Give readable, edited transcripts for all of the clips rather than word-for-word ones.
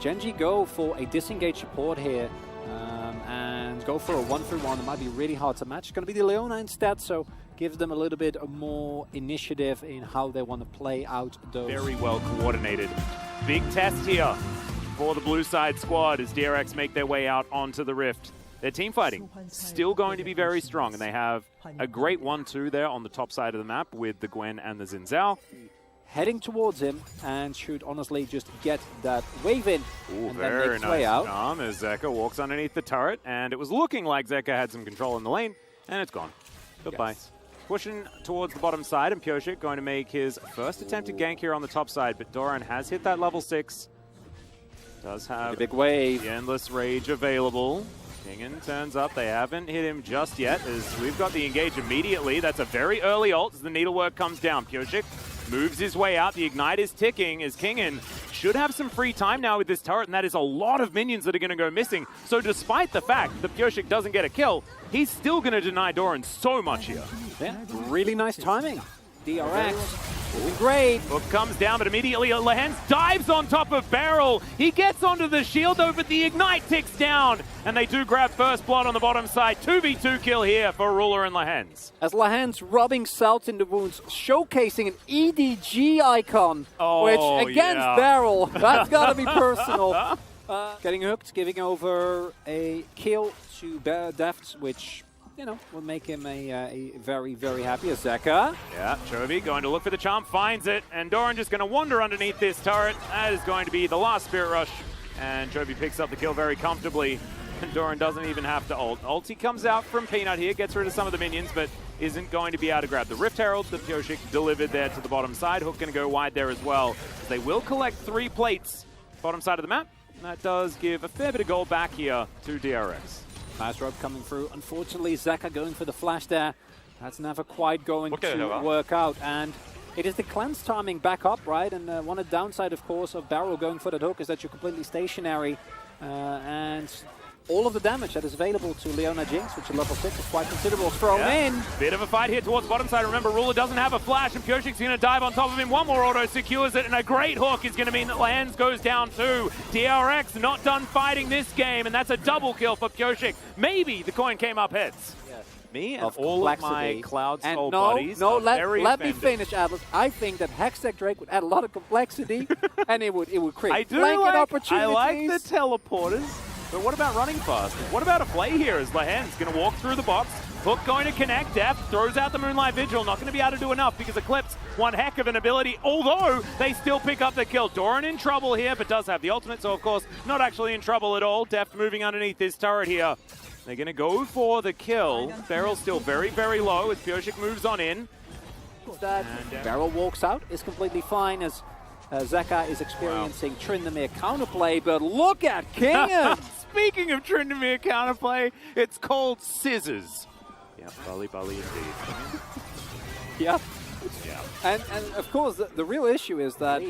Gen.G go for a disengaged support here and go for a 1-3-1. It might be really hard to match. It's going to be the Leona instead, so gives them a little bit more initiative in how they want to play out those. Very well coordinated. Big test here for the blue side squad as DRX make their way out onto the Rift. Their team fighting still going to be very strong, and they have a great 1-2 there on the top side of the map with the Gwen and the Xin Zhao. Heading towards him and should honestly just get that wave in. Ooh, and very then make its nice way out. charm as Zeka walks underneath the turret, and it was looking like Zeka had some control in the lane, and it's gone. Goodbye. Yes. Pushing towards the bottom side, and Pyosik going to make his first attempt at gank here on the top side, but Doran has hit that level 6. Does have a big wave. The Endless Rage available. Kingen turns up. They haven't hit him just yet as we've got the engage immediately. That's a very early ult as the needlework comes down. Pyosik moves his way out. The ignite is ticking as Kingen should have some free time now with this turret, and that is a lot of minions that are going to go missing. So despite the fact that Pyosik doesn't get a kill, he's still going to deny Doran so much here. Yeah, really nice timing. DRX doing great. Hook comes down, but immediately Lehens dives on top of Barrel. He gets onto the shield, though, but the ignite ticks down, and they do grab first blood on the bottom side. 2v2 kill here for Ruler and Lehens. As Lehens rubbing salt in the wounds, showcasing an EDG icon, which against Barrel, that's got to be personal. Getting hooked, giving over a kill to Deft, which, you know, will make him a very, very happy as Zeka. Yeah, Chovy going to look for the charm, finds it, and Doran just going to wander underneath this turret. That is going to be the last Spirit Rush, and Chovy picks up the kill very comfortably, and Doran doesn't even have to ult. Ulti comes out from Peanut here, gets rid of some of the minions, but isn't going to be able to grab the Rift Herald that Pyosik delivered there to the bottom side. Hook going to go wide there as well. They will collect 3 plates bottom side of the map, and that does give a fair bit of gold back here to DRX. Nice rope coming through. Unfortunately, Zeka going for the flash there. That's never quite going to work out. And it is the cleanse timing back up, right? And one downside, of course, of Barrel going for that hook is that you're completely stationary. And all of the damage that is available to Leona Jinx, which is level 6, is quite considerable. Throw in. Bit of a fight here towards bottom side. Remember, Ruler doesn't have a flash, and Pyosik's going to dive on top of him. One more auto secures it, and a great hook is going to mean that Lehens goes down too. DRX not done fighting this game, and that's a double kill for Pyosik. Maybe the coin came up heads. Me and all of my Cloud Soul buddies let me finish, Atlas. I think that Hextech Drake would add a lot of complexity, and it would create blanket opportunities. I like the teleporters. But what about running fast? What about a play here as Lehens going to walk through the box? Hook going to connect. Deft throws out the Moonlight Vigil. Not going to be able to do enough because Eclipse, one heck of an ability, although they still pick up the kill. Doran in trouble here, but does have the ultimate, so of course not actually in trouble at all. Deft moving underneath this turret here. They're going to go for the kill. Barrel's still very, very low as Pyosik moves on in. Barrel walks out, is completely fine as Zeka is experiencing Tryndamere counterplay, but look at Kingen! Speaking of Tryndamere counterplay, it's called Scissors. Yeah, Bully indeed. Yeah. And of course, the real issue is that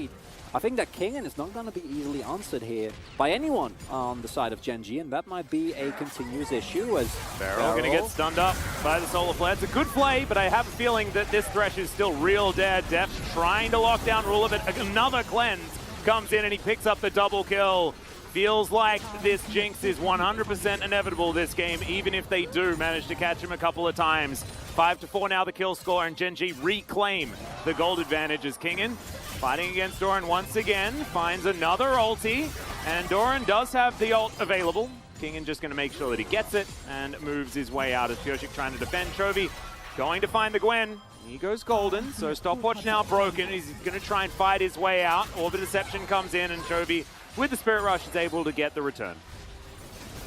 I think that Kingen is not going to be easily answered here by anyone on the side of Gen.G, and that might be a continuous issue as Barrel going to get stunned up by the Solar Flare. It's a good play, but I have a feeling that this Thresh is still real dead. Deft trying to lock down Ruler, but another cleanse comes in and he picks up the double kill. Feels like this Jinx is 100% inevitable this game, even if they do manage to catch him a couple of times. 5-4 now the kill score, and Gen.G reclaim the gold advantage as Kingen fighting against Doran once again, finds another ulti, and Doran does have the ult available. Kingen just going to make sure that he gets it and moves his way out as Pyosik trying to defend. Chovy going to find the Gwen. He goes golden, so stopwatch now broken. He's going to try and fight his way out. Orbit Deception comes in, and Chovy, with the Spirit Rush, is able to get the return.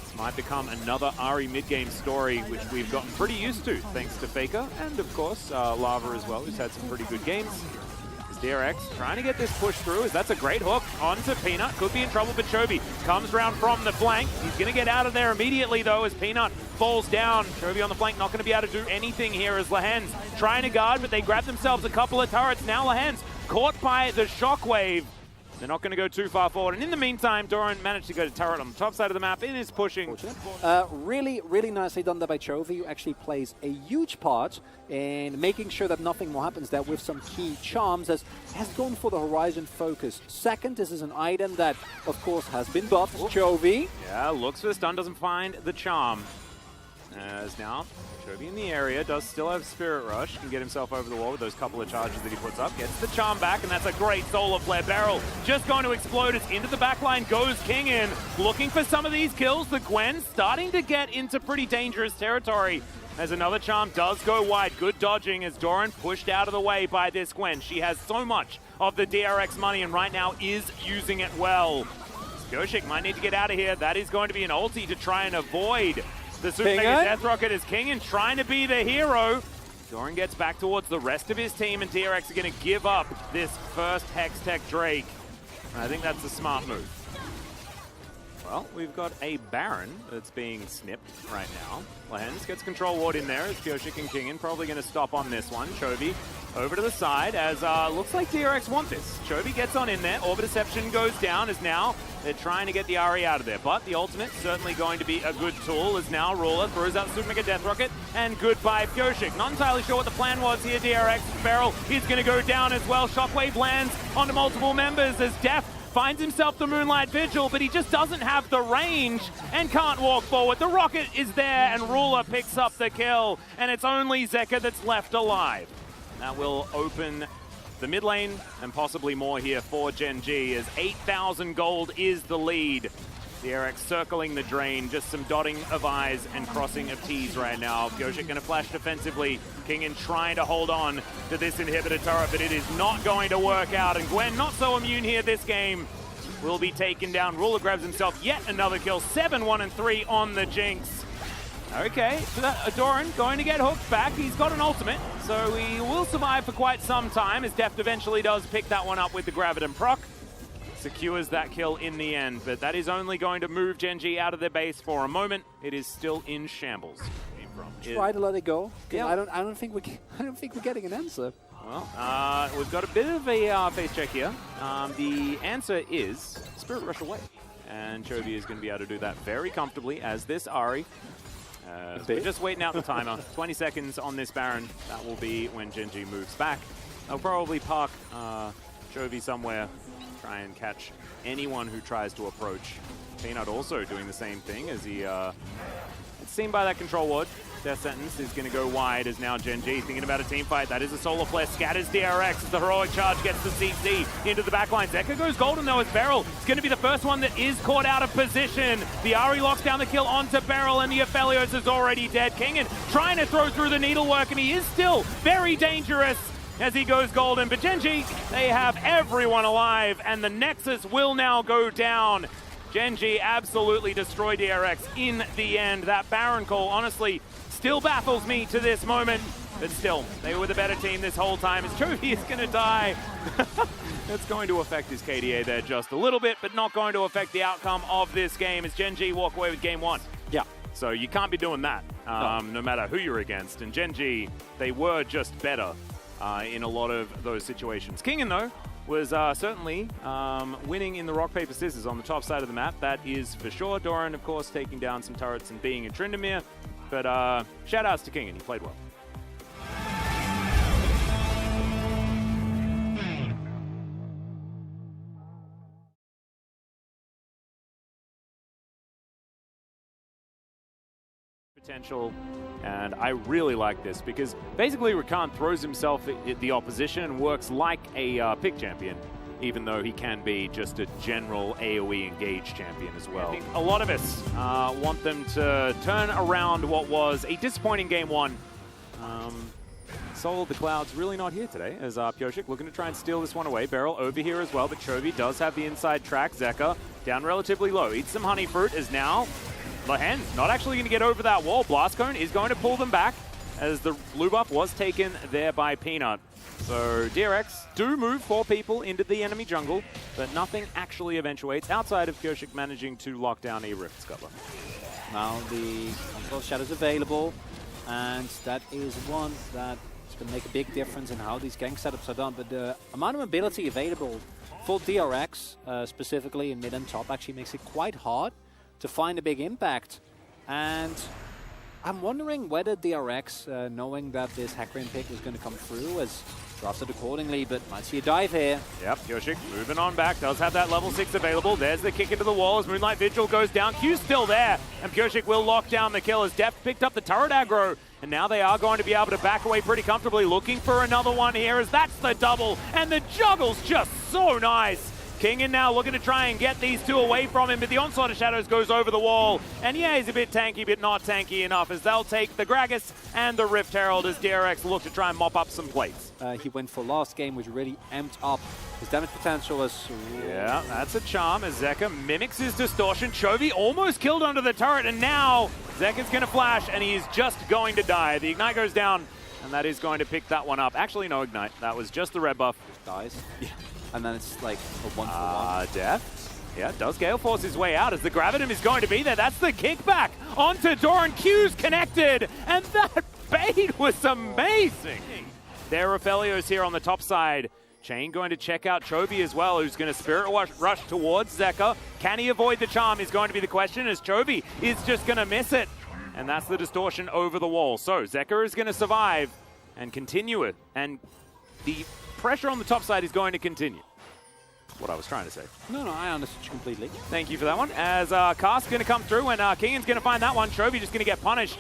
This might become another Ahri mid-game story, which we've gotten pretty used to, thanks to Faker, and of course, Lava as well, who's had some pretty good games. DRX trying to get this push through, as that's a great hook onto Peanut. Could be in trouble, but Chovy comes round from the flank. He's going to get out of there immediately, though, as Peanut falls down. Chovy on the flank, not going to be able to do anything here as Lehens trying to guard, but they grab themselves a couple of turrets. Now Lehens caught by the shockwave. They're not going to go too far forward. And in the meantime, Doran managed to go to turret on the top side of the map. It is pushing. Really, really nicely done there by Chovy, who actually plays a huge part in making sure that nothing more happens there with some key charms, as has gone for the Horizon focus. Second, this is an item that, of course, has been buffed. Chovy. Yeah, looks for the stun, doesn't find the charm. As now, Chovy in the area, does still have Spirit Rush, can get himself over the wall with those couple of charges that he puts up, gets the charm back, and that's a great solar flare. Beryl just going to explode. It's into the backline, goes King in, looking for some of these kills. The Gwen starting to get into pretty dangerous territory, as another charm does go wide. Good dodging as Doran pushed out of the way by this Gwen. She has so much of the DRX money, and right now is using it well. Skjoshik might need to get out of here. That is going to be an ulti to try and avoid the Super Mega Death Rocket as Kingen trying to be the hero. Doran gets back towards the rest of his team, and DRX are going to give up this first Hex Tech Drake. I think that's a smart move. Well, we've got a Baron that's being snipped right now. Lehens gets control ward in there as Skjoshik and Kingen probably going to stop on this one. Chovy over to the side as looks like DRX want this. Chovy gets on in there. Orb Deception goes down as now they're trying to get the Ahri out of there. But the ultimate certainly going to be a good tool as now Ruler throws out Super Mega Death Rocket and goodbye Skjoshik. Not entirely sure what the plan was here. DRX Beryl is going to go down as well. Shockwave lands onto multiple members as Def finds himself the Moonlight Vigil, but he just doesn't have the range and can't walk forward. The rocket is there, and Ruler picks up the kill, and it's only Zeka that's left alive. That will open the mid lane and possibly more here for Gen G, as 8,000 gold is the lead. DRX circling the drain, just some dotting of I's and crossing of T's right now. Skjoshik going to flash defensively. Kingen trying to hold on to this inhibitor turret, but it is not going to work out. And Gwen not so immune here this game. Will be taken down. Ruler grabs himself yet another kill. 7, 1, and 3 on the Jinx. Okay, so that Doran going to get hooked back. He's got an ultimate, so he will survive for quite some time, as Deft eventually does pick that one up with the Graviton proc. Secures that kill in the end, but that is only going to move Gen G out of their base for a moment. It is still in shambles. Try to let it go. Yeah. I don't think we're getting an answer. Well, we've got a bit of a face check here. The answer is Spirit Rush away, and Chovy is going to be able to do that very comfortably as this Ahri. We're just waiting out the timer. 20 seconds on this Baron. That will be when Gen G moves back. They'll probably park Chovy somewhere. Try and catch anyone who tries to approach. Peanut also doing the same thing as he it's seen by that control ward. Death Sentence is going to go wide as now Gen G thinking about a team fight. That is a solar flare. Scatters DRX as the heroic charge gets the CC into the backline. Zeka goes golden though as Beryl. It's going to be the first one that is caught out of position. The Ahri locks down the kill onto Beryl, and the Aphelios is already dead. Kingen trying to throw through the needlework, and he is still very dangerous as he goes golden. But Gen G, they have everyone alive, and the Nexus will now go down. Gen G absolutely destroyed DRX in the end. That Baron call, honestly, still baffles me to this moment. But still, they were the better team this whole time, as Chovy is going to die. That's going to affect his KDA there just a little bit, but not going to affect the outcome of this game as Gen G walk away with game one. Yeah. So you can't be doing that, no matter who you're against. And Gen G, they were just better in a lot of those situations. Kingen, though, was certainly winning in the rock, paper, scissors on the top side of the map. That is for sure. Doran, of course, taking down some turrets and being a Tryndamere. But shout-outs to Kingen. He played well. Potential, and I really like this because basically Rakan throws himself at the opposition and works like a pick champion, even though he can be just a general AoE engaged champion as well. I think a lot of us want them to turn around what was a disappointing game one. Soul of the Cloud's really not here today, as Skjoshik looking to try and steal this one away. Beryl over here as well, but Chovy does have the inside track. Zeka down relatively low. Eats some honey fruit as now Lehen not actually going to get over that wall. Blast Cone is going to pull them back as the blue buff was taken there by Peanut. So DRX do move 4 people into the enemy jungle, but nothing actually eventuates outside of Skjoshik managing to lock down a Rift Scupper. Now the Control Shadow's available, and that is one that can make a big difference in how these gank setups are done. But the amount of mobility available for DRX, specifically in mid and top, actually makes it quite hard to find a big impact. And I'm wondering whether DRX, knowing that this Hecarim pick was going to come through, has drafted accordingly, but might see a dive here. Yep, Pyosik moving on back, does have that level 6 available. There's the kick into the wall as Moonlight Vigil goes down. Q's still there, and Pyosik will lock down the kill as Deft picked up the turret aggro, and now they are going to be able to back away pretty comfortably, looking for another one here as that's the double, and the juggle's just so nice. Kingen now looking to try and get these two away from him, but the Onslaught of Shadows goes over the wall. And yeah, he's a bit tanky, but not tanky enough, as they'll take the Gragas and the Rift Herald as DRX look to try and mop up some plates. He went for last game, which really amped up his damage potential. Yeah, that's a charm as Zeka mimics his distortion. Chovy almost killed under the turret, and now Zeka's going to flash, and he's just going to die. The Ignite goes down, and that is going to pick that one up. Actually, no Ignite. That was just the red buff. Just dies. Yeah. And then it's like a 1-for-1. Death. Yeah, does Gale Force his way out as the Gravitum is going to be there. That's the kickback onto Doran. Q's connected, and that bait was amazing. There are Aphelios here on the top side. Chain going to check out Chovy as well, who's going to Spirit Rush towards Zeka. Can he avoid the charm is going to be the question, as Chovy is just going to miss it. And that's the distortion over the wall. So Zeka is going to survive and continue it. And the pressure on the top side is going to continue. That's what I was trying to say. No, I understood you completely. Thank you for that one. As Cast's going to come through and Kingan's going to find that one. Chovy just going to get punished.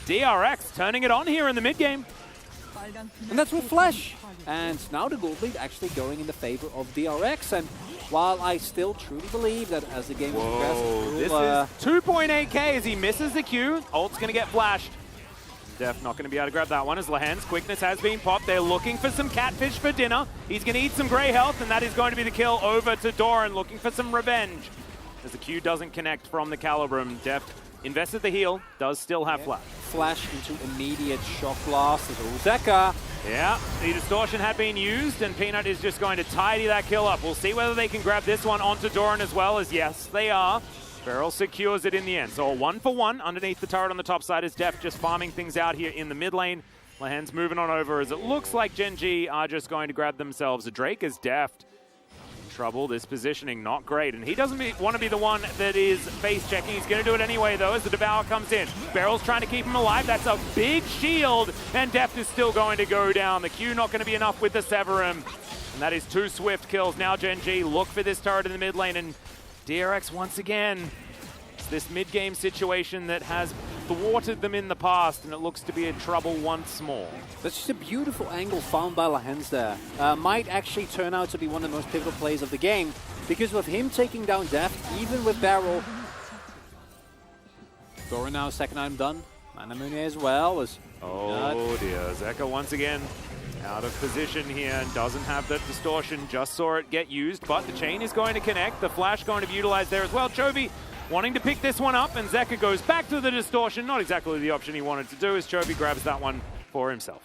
DRX turning it on here in the mid game. And that's with Flash. And now the gold lead actually going in the favor of DRX. And while I still truly believe that as the game progresses, this is 2.8k as he misses the Q. Ult's going to get flashed. Def not going to be able to grab that one as Lahan's quickness has been popped. They're looking for some catfish for dinner. He's going to eat some grey health, and that is going to be the kill over to Doran, looking for some revenge. As the Q doesn't connect from the Calibrum, Def invested the heal, does still have flash. Flash into immediate shock blast as Zeka. Yeah, the distortion had been used, and Peanut is just going to tidy that kill up. We'll see whether they can grab this one onto Doran as well, as yes, they are. Feral secures it in the end. So a 1-for-1 underneath the turret on the top side is Def just farming things out here in the mid lane. Lahan's moving on over as it looks like Gen G are just going to grab themselves a Drake as Deft. In trouble, this positioning not great. And he doesn't want to be the one that is face checking. He's going to do it anyway though as the Devour comes in. Beryl's trying to keep him alive. That's a big shield. And Deft is still going to go down. The Q not going to be enough with the Severum. And that is 2 swift kills. Now Gen G look for this turret in the mid lane, and DRX once again. It's this mid-game situation that has thwarted them in the past, and it looks to be in trouble once more. That's just a beautiful angle found by Lahan's there. Might actually turn out to be one of the most pivotal plays of the game, because with him taking down Deft, even with Barrel, Doran now second item done. Manamune as well. Oh dear, Zeka once again out of position here and doesn't have that distortion. Just saw it get used, but the chain is going to connect. The flash going to be utilized there as well. Chovy wanting to pick this one up, and Zeka goes back to the distortion. Not exactly the option he wanted to do as Chovy grabs that one for himself.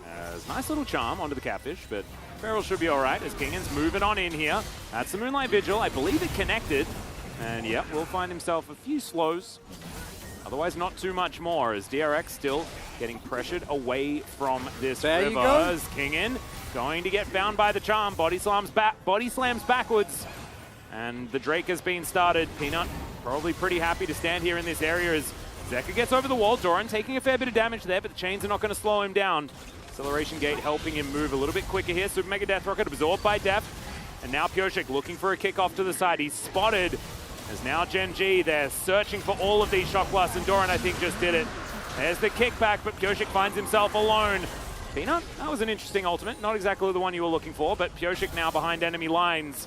As nice little charm onto the catfish, but Feral should be all right as Kingan's moving on in here. That's the Moonlight Vigil. I believe it connected. And yep, will find himself a few slows. Otherwise, not too much more, as DRX still getting pressured away from this river. As Kingan going to get found by the charm. Body slams backwards. And the Drake has been started. Peanut probably pretty happy to stand here in this area as Zeka gets over the wall. Doran taking a fair bit of damage there, but the chains are not going to slow him down. Acceleration Gate helping him move a little bit quicker here. Super Mega Death Rocket absorbed by Deft. And now Pyosik looking for a kick off to the side. He's spotted. As now Gen G, they're searching for all of these shock blasts, and Doran, I think, just did it. There's the kickback, but Pyosik finds himself alone. Peanut, that was an interesting ultimate. Not exactly the one you were looking for, but Pyosik now behind enemy lines.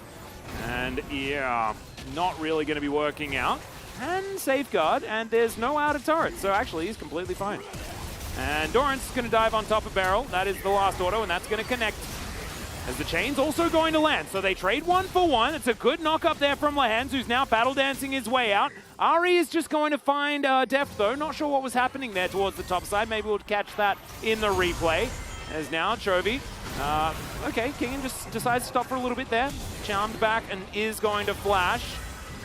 And yeah, not really going to be working out. And safeguard, and there's no outer turret, so actually he's completely fine. And Doran's going to dive on top of Barrel. That is the last auto, and that's going to connect. As the chain's also going to land, so they trade 1-for-1. It's a good knock up there from Lahans, who's now battle dancing his way out. Ari is just going to find Deft though. Not sure what was happening there towards the top side. Maybe we'll catch that in the replay. As now Chovy, okay, Kingan just decides to stop for a little bit there. Charmed back and is going to flash.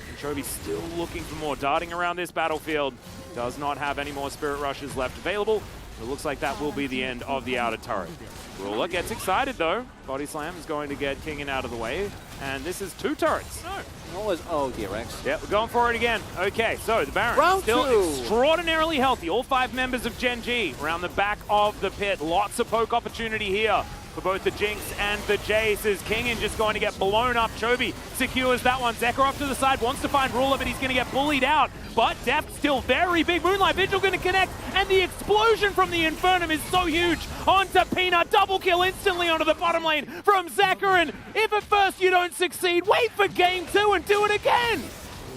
And Chovy still looking for more, darting around this battlefield. Does not have any more Spirit Rushes left available. It looks like that will be the end of the outer turret. Ruler gets excited though. Body slam is going to get Kingen out of the way. And this is 2 turrets. No. Always, oh, DRX. Yeah, we're going for it again. Okay, so the Baron Round still 2. Extraordinarily healthy. All 5 members of Gen G around the back of the pit. Lots of poke opportunity here for both the Jinx and the Jace, as Kingen just going to get blown up. Chovy secures that one. Zekka off to the side, wants to find Ruler, but he's going to get bullied out. But Deft still very big. Moonlight Vigil going to connect, and the explosion from the Infernum is so huge. Onto Peanut, double kill instantly onto the bottom lane from Zekka, and if at first you don't succeed, wait for game 2 and do it again.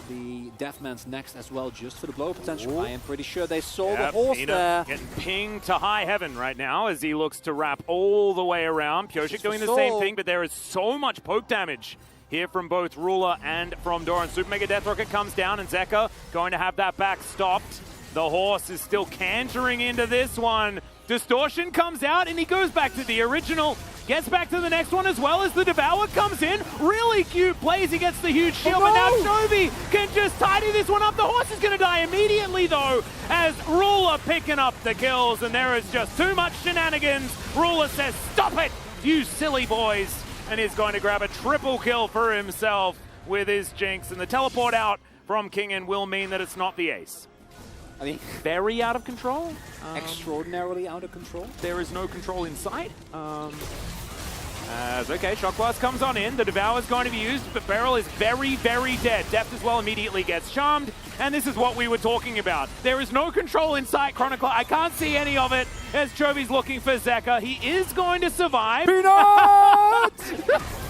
The Deathman's next as well, just for the blow potential. I am pretty sure they saw Yep, the horse Peanut there. getting pinged to high heaven right now as he looks to wrap all the way around. Pyosik doing the same thing, but there is so much poke damage here from both Ruler and from Doran. Super Mega Death Rocket comes down, and Zekka going to have that back stopped. The horse is still cantering into this one. Distortion comes out, and he goes back to the original. Gets back to the next one as well as the Devour comes in. Really cute plays. He gets the huge shield, but now Chovy can just tidy this one up. The horse is going to die immediately, though, as Ruler picking up the kills, and there is just too much shenanigans. Ruler says, "Stop it, you silly boys," and is going to grab a triple kill for himself with his Jinx, and the teleport out from Kingen will mean that it's not the ace. I mean, Very out of control. extraordinarily out of control. There is no control in sight. Okay, Shock Blast comes on in. The Devour is going to be used, but Beryl is very, very dead. Deft as well immediately gets charmed, and this is what we were talking about. There is no control in sight, Chronicler. I can't see any of it as Chovy's looking for Zekka. He is going to survive. Peanut!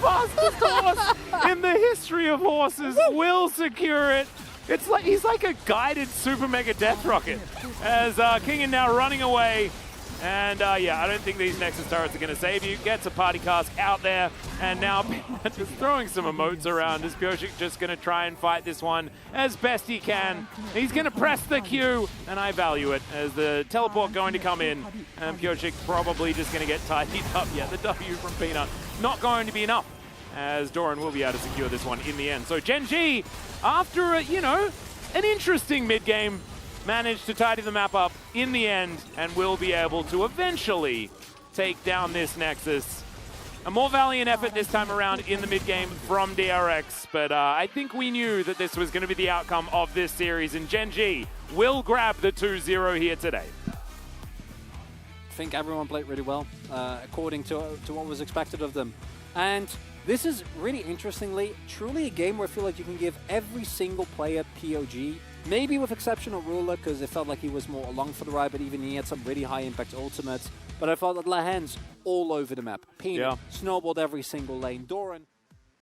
Fastest horse in the history of horses will secure it. It's like he's like a guided Super Mega Death Rocket as Kingen now running away. And yeah, I don't think these Nexus turrets are going to save you. Gets a party cask out there, and now just throwing some emotes around as Pyosik just going to try and fight this one as best he can. He's going to press the Q, and I value it as the teleport going to come in, and Pyosik probably just going to get tidied up. Yeah, the W from Peanut not going to be enough, as Doran will be able to secure this one in the end. So Gen G, after an interesting mid-game, managed to tidy the map up in the end and will be able to eventually take down this Nexus. A more valiant effort this time around in the mid-game from DRX, but I think we knew that this was going to be the outcome of this series, and Gen G will grab the 2-0 here today. I think everyone played really well, according to what was expected of them. And this is really interestingly, truly a game where I feel like you can give every single player POG. Maybe with exception of Ruler, because it felt like he was more along for the ride, but even he had some really high impact ultimates. But I felt that Lahen's all over the map. Peanut snowballed every single lane. Doran